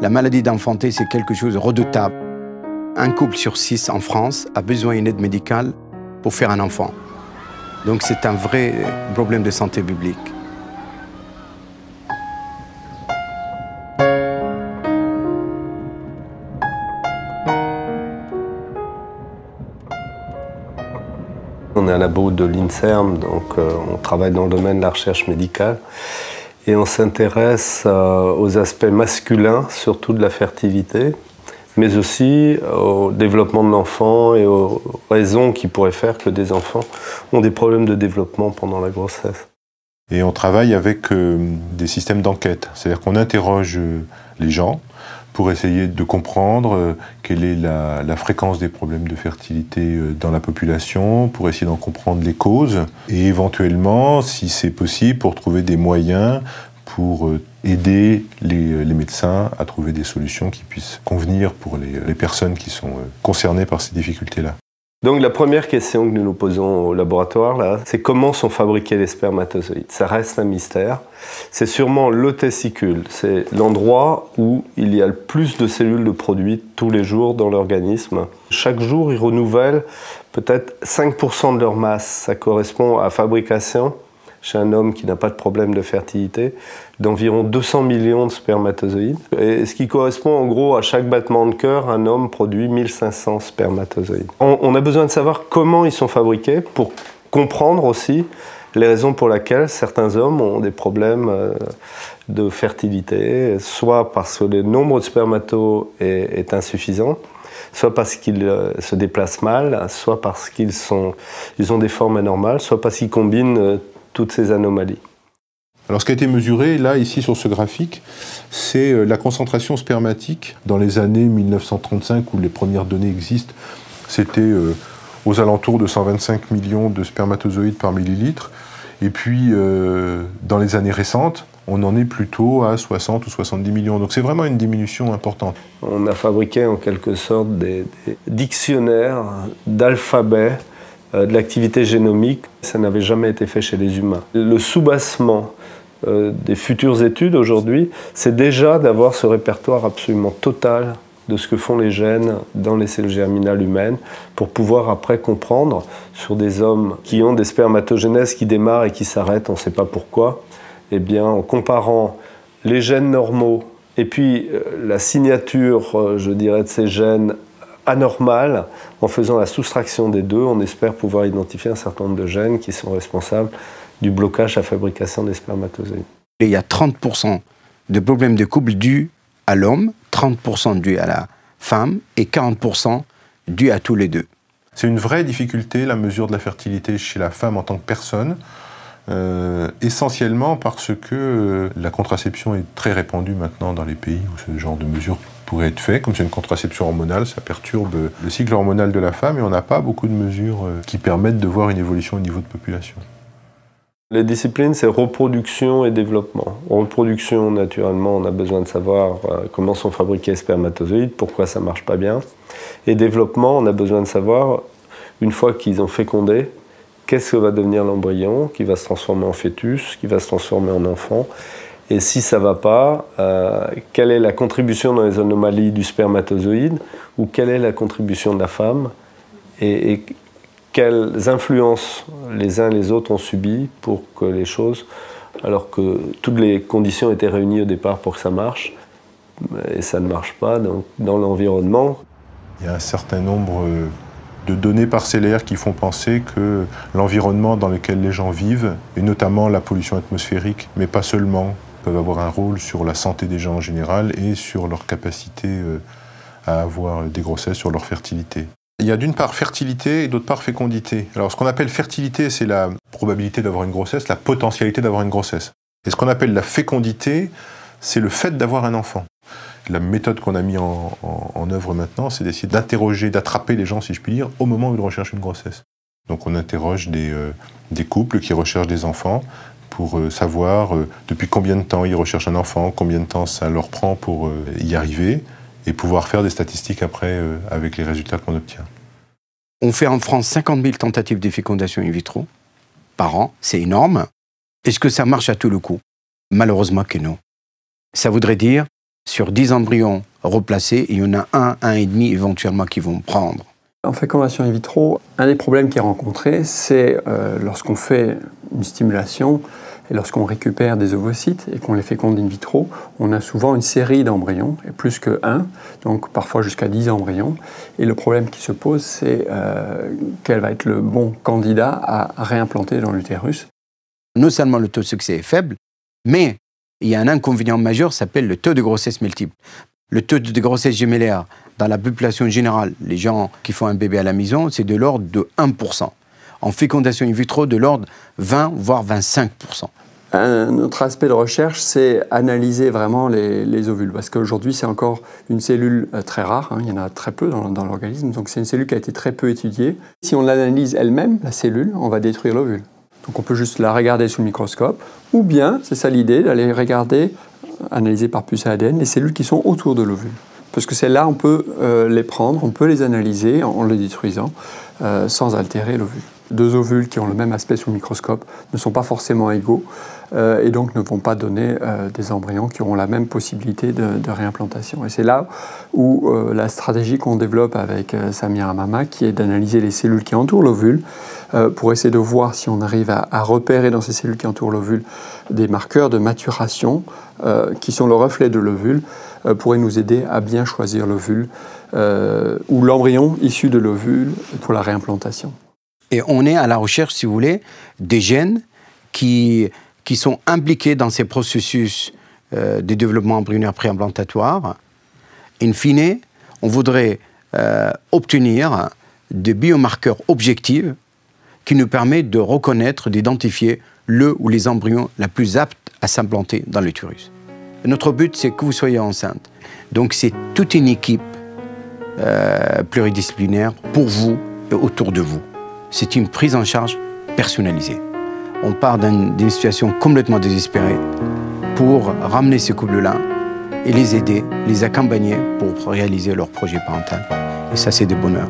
La maladie d'enfanter, c'est quelque chose de redoutable. Un couple sur 6 en France a besoin d'une aide médicale pour faire un enfant. Donc c'est un vrai problème de santé publique. On est un labo de l'INSERM, donc on travaille dans le domaine de la recherche médicale et on s'intéresse aux aspects masculins, surtout de la fertilité, mais aussi au développement de l'enfant et aux raisons qui pourraient faire que des enfants ont des problèmes de développement pendant la grossesse. Et on travaille avec des systèmes d'enquête, c'est-à-dire qu'on interroge les gens pour essayer de comprendre quelle est la fréquence des problèmes de fertilité dans la population, pour essayer d'en comprendre les causes, et éventuellement, si c'est possible, pour trouver des moyens pour aider les médecins à trouver des solutions qui puissent convenir pour les personnes qui sont concernées par ces difficultés-là. Donc la première question que nous nous posons au laboratoire, là, c'est comment sont fabriqués les spermatozoïdes. Ça reste un mystère. C'est sûrement le testicule. C'est l'endroit où il y a le plus de cellules de produits tous les jours dans l'organisme. Chaque jour, ils renouvellent peut-être 5% de leur masse. Ça correspond à la fabrication, chez un homme qui n'a pas de problème de fertilité, d'environ 200 millions de spermatozoïdes. Et ce qui correspond en gros à chaque battement de cœur, un homme produit 1500 spermatozoïdes. On a besoin de savoir comment ils sont fabriqués pour comprendre aussi les raisons pour lesquelles certains hommes ont des problèmes de fertilité, soit parce que le nombre de spermatos est insuffisant, soit parce qu'ils se déplacent mal, soit parce qu'ils ont des formes anormales, soit parce qu'ils combinent toutes ces anomalies. Alors ce qui a été mesuré, là, ici, sur ce graphique, c'est la concentration spermatique dans les années 1935, où les premières données existent. C'était aux alentours de 125 millions de spermatozoïdes par millilitre. Et puis, dans les années récentes, on en est plutôt à 60 ou 70 millions. Donc c'est vraiment une diminution importante. On a fabriqué en quelque sorte des dictionnaires d'alphabets de l'activité génomique. Ça n'avait jamais été fait chez les humains. Le soubassement des futures études aujourd'hui, c'est déjà d'avoir ce répertoire absolument total de ce que font les gènes dans les cellules germinales humaines pour pouvoir après comprendre sur des hommes qui ont des spermatogénèses qui démarrent et qui s'arrêtent, on ne sait pas pourquoi, eh bien, en comparant les gènes normaux et puis la signature, je dirais, de ces gènes anormale, en faisant la soustraction des deux, on espère pouvoir identifier un certain nombre de gènes qui sont responsables du blocage à la fabrication des spermatozoïdes. Il y a 30% de problèmes de couple dus à l'homme, 30% dus à la femme et 40% dus à tous les deux. C'est une vraie difficulté, la mesure de la fertilité chez la femme en tant que personne, essentiellement parce que la contraception est très répandue maintenant dans les pays où ce genre de mesures pourrait être fait. Comme c'est une contraception hormonale, ça perturbe le cycle hormonal de la femme et on n'a pas beaucoup de mesures qui permettent de voir une évolution au niveau de population. Les disciplines, c'est reproduction et développement. Reproduction, naturellement, on a besoin de savoir comment sont fabriqués les spermatozoïdes, pourquoi ça ne marche pas bien. Et développement, on a besoin de savoir, une fois qu'ils ont fécondé, qu'est-ce que va devenir l'embryon, qui va se transformer en fœtus, qui va se transformer en enfant. Et si ça ne va pas, quelle est la contribution dans les anomalies du spermatozoïde ou quelle est la contribution de la femme et quelles influences les uns les autres ont subies pour que les choses, alors que toutes les conditions étaient réunies au départ pour que ça marche, et ça ne marche pas donc, dans l'environnement. Il y a un certain nombre de données parcellaires qui font penser que l'environnement dans lequel les gens vivent, et notamment la pollution atmosphérique, mais pas seulement, peuvent avoir un rôle sur la santé des gens en général et sur leur capacité à avoir des grossesses, sur leur fertilité. Il y a d'une part fertilité et d'autre part fécondité. Alors ce qu'on appelle fertilité, c'est la probabilité d'avoir une grossesse, la potentialité d'avoir une grossesse. Et ce qu'on appelle la fécondité, c'est le fait d'avoir un enfant. La méthode qu'on a mis en œuvre maintenant, c'est d'essayer d'interroger, d'attraper les gens, si je puis dire, au moment où ils recherchent une grossesse. Donc on interroge des couples qui recherchent des enfants pour savoir depuis combien de temps ils recherchent un enfant, combien de temps ça leur prend pour y arriver, et pouvoir faire des statistiques après avec les résultats qu'on obtient. On fait en France 50 000 tentatives de fécondation in vitro par an, c'est énorme. Est-ce que ça marche à tout le coup? Malheureusement que non. Ça voudrait dire Sur 10 embryons replacés, il y en a 1,5 éventuellement qui vont prendre. En fécondation in vitro, un des problèmes qui est rencontré, c'est lorsqu'on fait une stimulation et lorsqu'on récupère des ovocytes et qu'on les féconde in vitro, on a souvent une série d'embryons, et plus que 1, donc parfois jusqu'à 10 embryons. Et le problème qui se pose, c'est quel va être le bon candidat à réimplanter dans l'utérus. Non seulement le taux de succès est faible, mais il y a un inconvénient majeur, ça s'appelle le taux de grossesse multiple. Le taux de grossesse gémellaire dans la population générale, les gens qui font un bébé à la maison, c'est de l'ordre de 1%. En fécondation in vitro, de l'ordre 20 voire 25%. Un autre aspect de recherche, c'est analyser vraiment les ovules, parce qu'aujourd'hui, c'est encore une cellule très rare, il y en a très peu dans l'organisme, donc c'est une cellule qui a été très peu étudiée. Si on l'analyse elle-même, la cellule, on va détruire l'ovule. Donc on peut juste la regarder sous le microscope, ou bien, c'est ça l'idée, d'aller regarder, analyser par puce à ADN, les cellules qui sont autour de l'ovule. Parce que celles-là, on peut les prendre, on peut les analyser en les détruisant, sans altérer l'ovule. 2 ovules qui ont le même aspect sous le microscope ne sont pas forcément égaux et donc ne vont pas donner des embryons qui auront la même possibilité de réimplantation. Et c'est là où la stratégie qu'on développe avec Samir Hamama, qui est d'analyser les cellules qui entourent l'ovule pour essayer de voir si on arrive à repérer dans ces cellules qui entourent l'ovule des marqueurs de maturation qui sont le reflet de l'ovule, pourrait nous aider à bien choisir l'ovule ou l'embryon issu de l'ovule pour la réimplantation. Et on est à la recherche, si vous voulez, des gènes qui sont impliqués dans ces processus de développement embryonnaire préimplantatoire. In fine, on voudrait obtenir des biomarqueurs objectifs qui nous permettent de reconnaître, d'identifier le ou les embryons les plus aptes à s'implanter dans l'utérus. Notre but, c'est que vous soyez enceinte. Donc c'est toute une équipe pluridisciplinaire pour vous et autour de vous. C'est une prise en charge personnalisée. On part d'une situation complètement désespérée pour ramener ces couples-là et les aider, les accompagner pour réaliser leur projet parental. Et ça, c'est de bonheur.